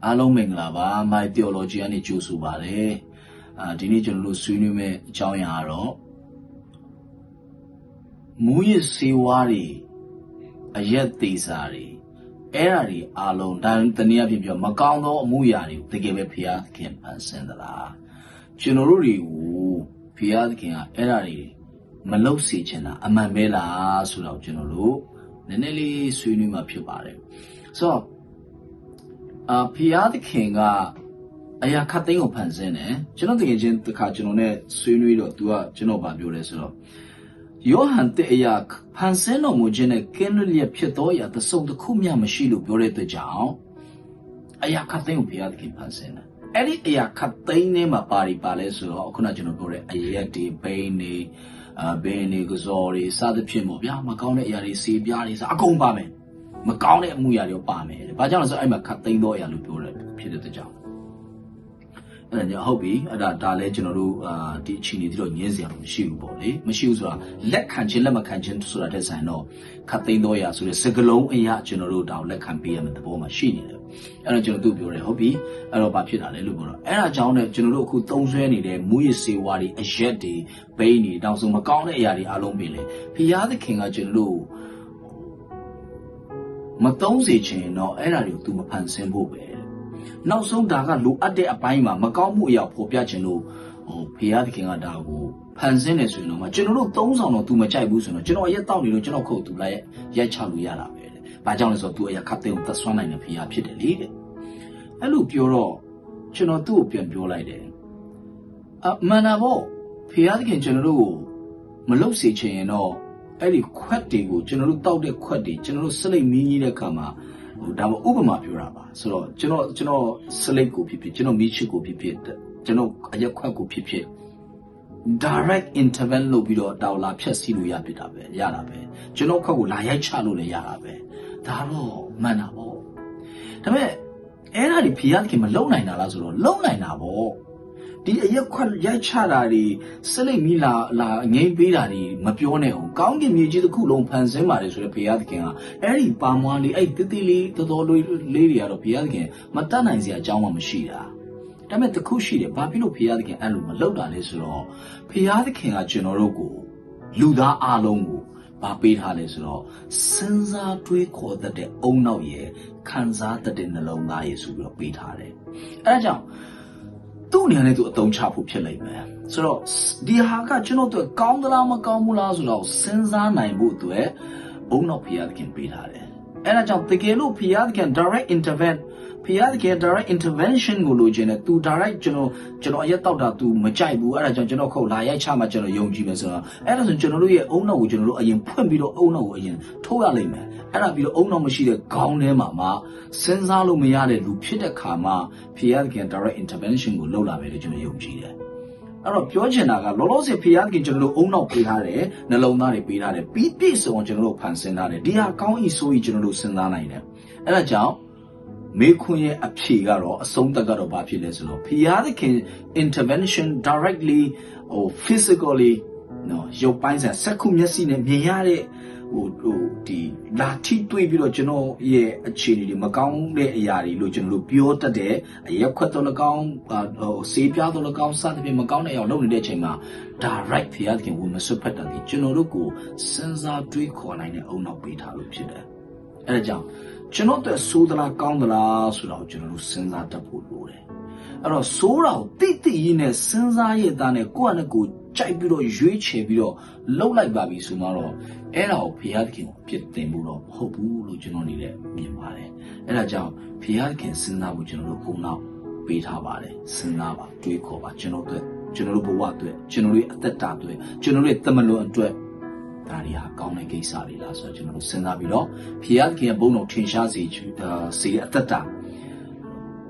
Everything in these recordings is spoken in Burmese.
အားလုံးမင်္ဂလာပါ My Theology ကနေကြိုဆိုပါတယ်ဒီနေ့ကျွန်တော်တို့ဆွေးနွေးမယ့်အကြောင်းအရာကတော့မူရစ်ဆေးဝါးတွေအရက်သေးစားတွေအဲ့ဓာတွေအားလုံးဒါတနည်းအားဖြင့်ပြောမကောင်းသောအမှုရာတွေတကယ်ပဲဖျားခင်ဖန်ဆင်းသလားကျွန်တော်တို့တွေကိုဖျားခင်ကအဲ့ဓာတွေမလုပ်စေချင်တာအမှန်ပဲလားဆိုတော့ကျွန်တော်တို့နည်းနည်းလေးဆွေးနွေးမှာဖြစ်ပါတယ်ဆိုတော့ဖျားခင်ကအရာခတ်သိမ်းကိုဖန်ဆင်းတယ်ကျွန်တော်တကယ်ချင်းတစ်ခါကျွန်တော်နဲ့ဆွေးနွေးတော့သူကကျွန်တော်ဗာပြောလဲဆိုတော့ယောဟန်တဲ့အရာဖန်ဆင်းတော်မူခြင်းနဲ့ကင်းလွတ်လျက်ဖြစ်သောအရာတစ်စုံတစ်ခုမျှမရှိလို့ပြောတဲ့အတွက်ကြောင့်အရာခတ်သိမ်းကိုဘုရားသခင်ဖန်ဆင်းတယ်အဲ့ဒီအရာခတ်သိမ်းထဲမှာပါလဲဆိုတော့ခုနကျွန်တော်ပြောတဲ့အရက်တွေဘိန်းတွေဘိန်းတွေကစော်တွေစသဖြင့်ပေါ့ဗျာမကောင်းတဲ့အရာတွေစေပြားတွေစအကုန်ပါမယ်မကောင်းတဲ့အမှုရာတွေပါမယ်ဘာကြောင့်လဲဆိုတော့အဲ့မှာခတ်သိမ်းသောအရာလို့ပြောတယ်ဖြစ်တဲ့အတွက်ကြောင့်အဲ့ဒါဟုတ်ပြီအဲ့ဒါလည်းကျွန်တော်တို့ဒီအချိန်ကြီးတော့ညင်းစရာမရှိဘူးပေါ့လေမရှိဘူးဆိုတာလက်ခံခြင်းလက်မခံခြင်းဆိုတာတဲ့ဆိုင်တော့ခတ်သိမ်းတော့ရဆိုတဲ့စကလုံးအရာကျွန်တော်တို့တောင်လက်ခံပေးရမယ့်သဘောမှာရှိနေတယ်အဲ့တော့ကျွန်တော်တို့ပြောတယ်ဟုတ်ပြီအဲ့တော့ဘာဖြစ်တာလဲလို့ပြောတော့အဲ့ဒါကြောင့်ねကျွန်တော်တို့အခုသုံးဆွဲနေတဲ့မူရစ်စေဝါတွေအရက်တွေဘိန်းတွေတောင်ဆုံးမကောင်းတဲ့အရာတွေအလုံးပင်လေဖျားသခင်ကကျွန်တော်တို့မသုံးစေချင်တော့အဲ့ဒါတွေကိုသူမဖန်ဆင်းဖို့ပဲနောက်ဆုံးဒါကလိုအပ်တဲ့အပိုင်းမှာမကောင်းမှုအရာပေါ်ပြခြင်းလို့ဖျားသခင်ကဒါကိုဖန်ဆင်းနေဆိုရင်တော့ကျွန်တော်တို့သုံးဆောင်တော့ तू မကြိုက်ဘူးဆိုတော့ကျွန်တော်ရက်တောက်နေလို့ကျွန်တော်ခုတ် तू လိုက်ရိုက်ချလို့ရတာပဲတဲ့။ဘာကြောင့်လဲဆိုတော့ तू အရာခတ်တဲ့ကိုသတ်ဆွမ်းနိုင်တဲ့ဖျားဖြစ်တယ်လေတဲ့။အဲ့လိုပြောတော့ကျွန်တော်သူ့ကိုပြန်ပြောလိုက်တယ်။မန္နာဘောဖျားသခင်ကျွန်တော်တို့ကိုမလုပ်စေချင်ရင်တော့အဲ့ဒီခွက်တွေကိုကျွန်တော်တို့တောက်တဲ့ခွက်တွေကျွန်တော်တို့စလိတ်မီးကြီးတဲ့ခါမှာဒါမှဥပမာပြောတာပါဆိုတော့ကျွန်တော်စလိတ်ကိုဖြစ်ဖြစ်ကျွန်တော်မီးချစ်ကိုဖြစ်ဖြစ်ကျွန်တော်အရက်ခွက်ကိုဖြစ်ဖြစ် direct intervene လုပ်ပြီးတော့တောက်လာဖြတ်စီးလို့ရတာပဲကျွန်တော်ခွက်ကိုလာရိုက်ချလို့လည်းရတာပဲဒါတော့မှန်တာပေါ့ဒါပေမဲ့အဲ့ဒါဒီဖျားခင်မလုံနိုင်တာလားဆိုတော့လုံနိုင်တာပေါ့ဒီအရက်ခွက်ရိုက်ချတာတွေစလိတ်မီလာငိမ့်ပေးတာတွေမပြောနဲ့အောင်ကောင်းကင်မြေကြီးတစ်ခုလုံးဖန်ဆင်းပါတယ်ဆိုတော့ဘုရားသခင်ကအဲ့ဒီပါမွားလေးအဲ့တိတိလေးတော်လေးတွေကတော့ဘုရားသခင်မတတ်နိုင်စရာအကြောင်းမှမရှိတာဒါပေမဲ့တစ်ခုရှိတယ်ဘာဖြစ်လို့ဘုရားသခင်အဲ့လိုမလုပ်တာလဲဆိုတော့ဘုရားသခင်ကကျွန်တော်တို့ကိုလူသားအလုံးကိုဘာပေးထားလဲဆိုတော့စဉ်းစားတွေးခေါ်တတ်တဲ့အုံနောက်ရဲ့ခံစားတတ်တဲ့နှလုံးသားရဲ့ဆိုပြီးတော့ပေးထားတယ်အဲ့ဒါကြောင့်သူ့နေရာနဲ့သူအတုံးချဖို့ဖြစ်လိမ့်မယ်ဆိုတော့ဒီဟာကကျွန်တော်တို့ကောင်းသလားမကောင်းဘူးလားဆိုတော့စဉ်းစားနိုင်ဖို့အတွက်ဘုံတော်ဖျားသခင်ပေးထားတယ်အဲဒါကြောင့်တကယ်လို့ဖျားသခင် direct intervention ကိုလိုချင်တယ်သူ direct ကျွန်တော်ရက်တောက်တာသူမကြိုက်ဘူးအဲဒါကြောင့်ကျွန်တော်ခုတ်လာရိုက်ချမှကျွန်တော်ယုံကြည်မယ်ဆိုတော့အဲဒါဆိုကျွန်တော်တို့ရဲ့အုံနောက်ကိုကျွန်တော်တို့အရင်ဖွင့်ပြီးတော့အုံနောက်ကိုအရင်ထိုးရလိမ့်မယ်အဲ့ဒါပြီးတော့အုံနောက်မရှိတဲ့ခေါင်းထဲမှာစဉ်းစားလို့မရတဲ့လူဖြစ်တဲ့ခါမှာဖျားသခင် direct intervention ကိုလုပ်လာမယ်လို့ကျွန်တော်ယုံကြည်တယ်အဲ့တော့ပြောချင်တာကလောလောဆယ်ဖျားသခင်ကျွန်တော်တို့အုံနောက်ပေးထားတယ်နှလုံးသားတွေပေးထားတယ်ပြီးပြည့်စုံကျွန်တော်တို့ဖန်ဆင်းထားတယ်ဒီဟာကောင်းဤဆိုရင်ကျွန်တော်တို့စဉ်းစားနိုင်တယ်အဲ့ဒါကြောင့်မေခွန်းရဲ့အဖြေကတော့အဆုံးသတ်ကတော့ဘာဖြစ်လဲဆိုတော့ဖျားသခင် intervention directly or physically နော်ရုပ်ပိုင်းစက်ခုမျက်စိနဲ့မြင်ရတဲ့ဒီလာထိတွေ့ပြီးတော့ကျွန်တော်ရဲ့အခြေအနေတွေမကောင်းတဲ့အရာတွေလို့ကျွန်တော်တို့ပြောတတ်တဲ့အရက်ခွက်တော့၎င်းဆေးပြားတော့၎င်းစသဖြင့်မကောင်းတဲ့အရာလုပ်နေတဲ့အချိန်မှာ direct ဖျားသခင်ဝင်မဆွတ်ဖက်တာဒီကျွန်တော်တို့ကိုစဉ်းစားတွေးခေါ်နိုင်တဲ့အုံနောက်ပေးထားလို့ဖြစ်တယ်အဲဒါကြောင့်ကျွန်တော်တို့ဆိုးသလားကောင်းသလားဆိုတော့ကျွန်တော်တို့စဉ်းစားတတ်ဖို့လိုတယ်အဲ့တော့ဆိုးတာကိုတိရင်းနဲ့စဉ်းစားရတဲ့နဲ့ကိုယ့်အနဲ့ကိုကြိုက်ပြီးတော့ရွေးချယ်ပြီးတော့လှုပ်လိုက်ပါပြီဆိုမှတော့အဲ့ဒါကိုဘုရားသခင်ကိုပြစ်တင်ဖို့တော့မဟုတ်ဘူးလို့ကျွန်တော်နေနဲ့မြင်ပါတယ်အဲ့ဒါကြောင့်ဘုရားသခင်စဉ်းစားဖို့ကျွန်တော်တို့ပုံနောက်ပေးထားပါတယ်စဉ်းစားပါတွေးခေါ်ပါကျွန်တော်တို့ဘဝအတွက်ကျွန်တော်တို့အသက်တာအတွက်ကျွန်တော်တို့တမန်တော်အတွက်ဒါတွေဟာကောင်းတဲ့ကိစ္စတွေလားဆိုတော့ကျွန်တော်တို့စဉ်းစားပြီးတော့ဘုရားသခင်ရဲ့ဘုန်းတော်ထင်ရှားစေအသက်တာ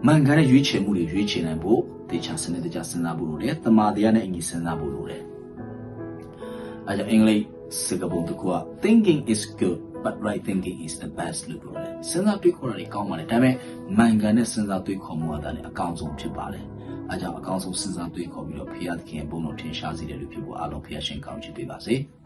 မှန်ကန်တဲ့ရွေးချယ်မှုတွေရွေးချယ်နိုင်ဖို့တေချာစနစ်တကျစဉ်းစားဖို့လိုတယ်။တမာတရားနဲ့အညီစဉ်းစားဖို့လိုတယ်။အဲကြောင့်အင်္ဂလိပ်စကားပုံတစ်ခုက thinking is good but right thinking is the best လို့ပြောတယ်။စဉ်းစားတွေးခေါ်တာတွေကောင်းပါတယ်။ဒါပေမဲ့မှန်ကန်တဲ့စဉ်းစားတွေးခေါ်မှုကလည်းအကောင်းဆုံးဖြစ်ပါတယ်။အဲကြောင့်အကောင်းဆုံးစဉ်းစားတွေးခေါ်ပြီးတော့ဘုရားသခင်ရဲ့ဘုန်းတော်ထင်ရှားစေတဲ့လူဖြစ်ဖို့အားလုံးဘုရားရှင်ကောင်းချီးပေးပါစေ။